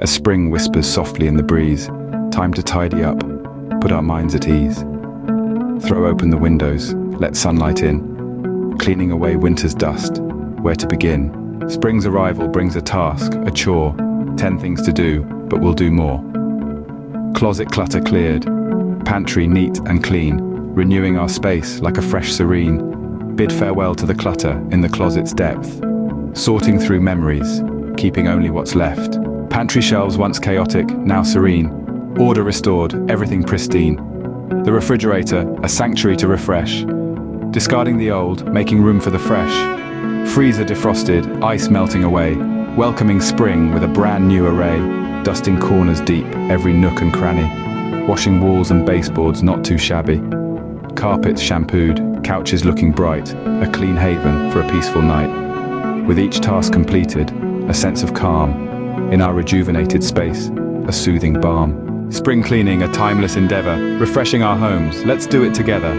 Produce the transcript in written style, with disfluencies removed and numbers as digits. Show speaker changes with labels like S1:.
S1: as spring whispers softly in the breeze. Time to tidy up, put our minds at ease. Throw open the windows, let sunlight in, cleaning away winter's dust. Where to begin? Spring's arrival brings a task, a chore, 10 things to do, but we'll do more. Closet clutter cleared, pantry neat and clean, renewing our space like a fresh serene. Bid farewell to the clutter in the closet's depth, sorting through memories, keeping only what's left. Pantry shelves once chaotic, now serene. Order restored, everything pristine. The refrigerator, a sanctuary to refresh. Discarding the old, making room for the fresh. Freezer defrosted, ice melting away. Welcoming spring with a brand new array. Dusting corners deep, every nook and cranny. Washing walls and baseboards not too shabby. Carpets shampooed, couches looking bright. A clean haven for a peaceful night. With each task completed, a sense of calm. In our rejuvenated space, a soothing balm. Spring cleaning, a timeless endeavor. Refreshing our homes, let's do it together.